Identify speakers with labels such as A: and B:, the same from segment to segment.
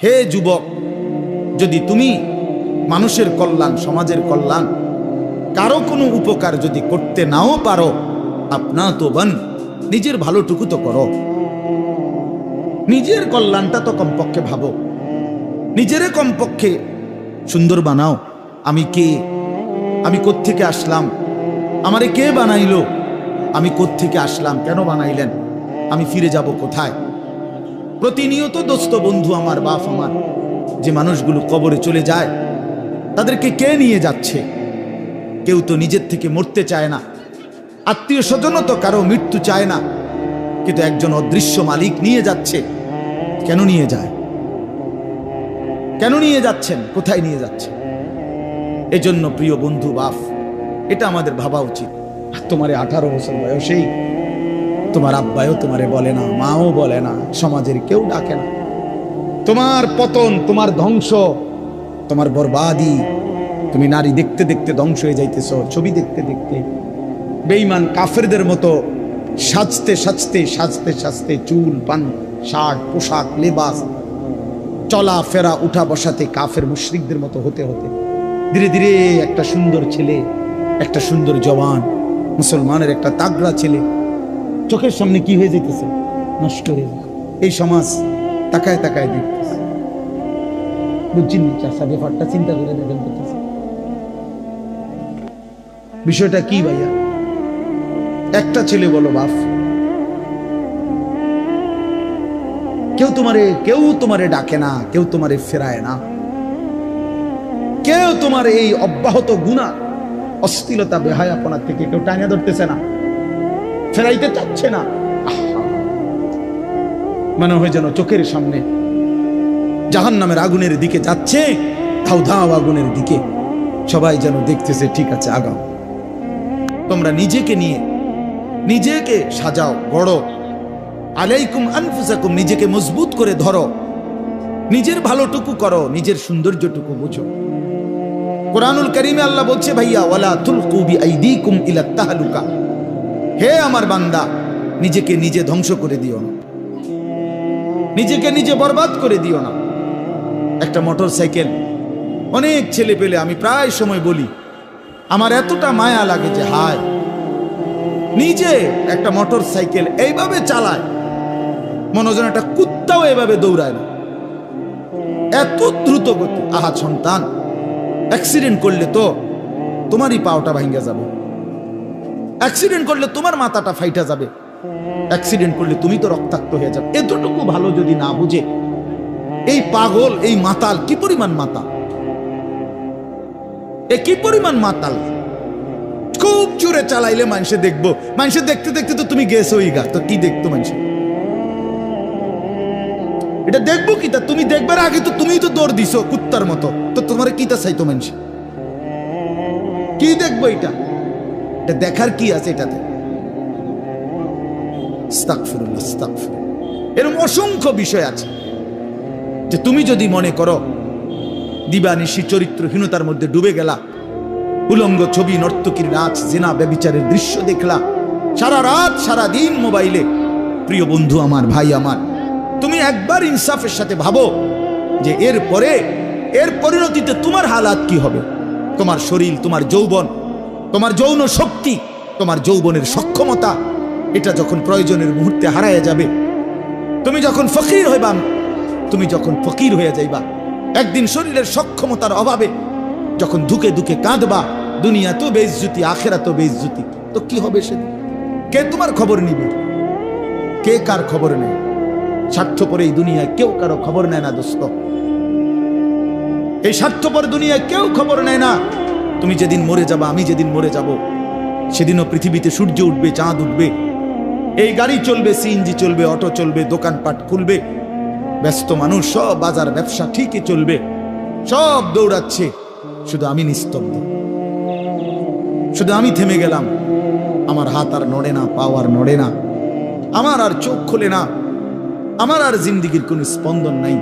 A: হে যুবক, যদি তুমি মানুষের কল্যাণ, সমাজের কল্যাণ, কারো কোনো উপকার যদি করতে নাও পারো, আপনা তো বান, নিজের ভালোটুকু তো করো, নিজের কল্যাণটা তো কমপক্ষে ভাবো, নিজেরে কমপক্ষে সুন্দর বানাও। আমি কে, আমি কোত্থেকে আসলাম, আমারে কে বানাইলো, আমি কোত্থেকে আসলাম, কেন বানাইলেন, আমি ফিরে যাব কোথায়। প্রতিনিয়ত দোস্ত বন্ধু আমার, বাপ আমার, যে মানুষগুলো কবরে চলে যায়, তাদেরকে কে নিয়ে যাচ্ছে? কেউ তো নিজের থেকে মরতে চায় না, আত্মীয় স্বজনও তো কারো মৃত্যু চায় না, কিন্তু একজন অদৃশ্য মালিক নিয়ে যাচ্ছে। কেন নিয়ে যায়? কেন নিয়ে যাচ্ছেন? কোথায় নিয়ে যাচ্ছেন? এজন্য প্রিয় বন্ধু, বাপ, এটা আমাদের ভাবা উচিত। তোমারে 18 বছর বয়সেই তোমার আব্বাও তোমারে বলে না, মাও বলে না, সমাজের কেউ ডাকে না। তোমার পতন, তোমার ধ্বংস, তোমার বরবাদি, তুমি নারী দেখতে দেখতে ধ্বংস হয়ে যাইতেছ, ছবি দেখতে দেখতে, বেঈমান কাফেরদের মতো সাজতে সাজতে সাজতে সাজতে, চুল পান, শার্ট পোশাক লেবাস, চলা ফেরা উঠা বসাতে কাফের মুশরিকদের মতো হতে হতে ধীরে ধীরে একটা সুন্দর ছেলে, একটা সুন্দর জওয়ান মুসলমানের একটা তাগড়া ছেলে চোখের সামনে কি হয়ে যেতেছে? নষ্ট হয়ে যায়। এই সমাজ তাকায় তাকায় দেখতেছে। বুঝছেন চাষা, ব্যাপারটা চিন্তা করে দেখেন বিষয়টা কি ভাইয়া? একটা ছেলে বলো বাপ, কেউ তোমারে ডাকে না, কেউ তোমারে ফেরায় না, কেউ তোমার এই অব্যাহত গুনাহ, অশ্লীলতা, বেহায়াপনা থেকে কেউ টাইনা ধরতেছে না, ফেরাইতে চাচ্ছে না। মনে হয় যেন চোখের সামনে জাহান্নামের আগুনের দিকে যাচ্ছে, ধাও ধাও আগুনের দিকে। সবাই যেন দেখতেছে, ঠিক আছে আগাও। তোমরা নিজেকে নিয়ে নিজেকে সাজাও, গড়ো। আলাইকুম আনফুসাকুম, নিজেকে মজবুত করে ধরো, নিজের ভালোটুকু করো, নিজের সৌন্দর্যটুকু বুঝো। কোরআনুল কারীমে আল্লাহ বলছে, ভাইয়া ওয়ালা তুলকু বিআইদিকুম ইলা তাহলুকা, হে আমার বান্দা, নিজেকে নিজে ধ্বংস করে দিও না, নিজেকে নিজে বরবাদ করে দিও না। একটা মোটর সাইকেল, অনেক ছেলে পেলে, আমি প্রায় সময় বলি, আমার এতটা মায়া লাগে যে হায়, নিজে একটা মোটর সাইকেল এইভাবে চালায়, মনে হয় যেন একটা কুত্তাও এভাবে দৌড়ায় না, এত দ্রুত গতি। আহা সন্তান, অ্যাক্সিডেন্ট করলে তো তোমারই পাওটা ভাঙ্গা যাবে, অ্যাক্সিডেন্ট করলে তোমার মাথাটা ফাইটা যাবে, অ্যাক্সিডেন্ট করলে তুমি তো রক্তাক্ত হয়ে যাবে। এতটুকু ভালো যদি না বুঝে এই পাগল, এই মাতাল, কি পরিমাণ মাতাল, এ কি পরিমাণ মাতাল। খুব জোরে চালাইলে মানুষে দেখবো, মানুষে দেখতে দেখতে তো তুমি গেছো ওই গা, তো কি দেখতো মানুষ? এটা দেখবো কি? তা তুমি দেখবার আগে তো তুমি তো দৌড় দিছো কুত্তার মতো, তো তোমার কি তা চাইতো মানুষ? কি দেখবো? এটা দেখার কি আছে এটাতে? আস্তাগফিরুল্লাহ, আস্তাগফিরুল্লাহ। এরকম অসংখ্য বিষয় আছে যে তুমি যদি মনে করো দিবানিশি চরিত্রহীনতার মধ্যে ডুবে গেলা, উলঙ্গ ছবি, নর্তকীর নাচ, জিনা, ব্যভিচারের দৃশ্য দেখলা, সারা রাত সারা দিন মোবাইলে, প্রিয় বন্ধু আমার, ভাই আমার, তুমি একবার ইনসাফের সাথে ভাবো যে এর পরিণতিতে তোমার হালাত কি হবে। তোমার শরীর, তোমার যৌবন, তোমার যৌন শক্তি, তোমার যৌবনের সক্ষমতা, এটা যখন প্রয়োজনের মুহূর্তে হারায় যাবে, তুমি যখন ফকির হইবা, তুমি যখন ফকির হয়ে যাইবা, একদিন শরীরের সক্ষমতার অভাবে যখন ধুকে ধুকে কাঁদবা, দুনিয়া তো বেইজ্জতি, আখিরাত তো বেইজ্জতি, তো কি হবে সেদিন? কে তোমার খবর নিবে? কে কার খবর নেয়? স্বার্থপর এই দুনিয়ায় কেউ কারো খবর নেয় না দোস্ত। এই স্বার্থপর দুনিয়ায় কেউ খবর নেয় না। তুমি যেদিন মরে যাবা, আমি যেদিন মরে যাব, সেদিনও পৃথিবীতে সূর্য উঠবে, চাঁদ উঠবে, এই গাড়ি চলবে, সিএনজি চলবে, অটো চলবে, দোকানপাট খুলবে, ব্যস্ত মানুষ সব বাজার ব্যবসা ঠিকই চলবে, সব দৌড়াচ্ছে, শুধু আমি নিস্তব্ধ, শুধু আমি থেমে গেলাম। আমার হাত আর নড়ে না, পা আর নড়ে না, আমার আর চোখ খোলে না, আমার আর জিন্দিগির কোনো স্পন্দন নাই।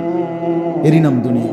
A: এরই নাম দুনিয়া।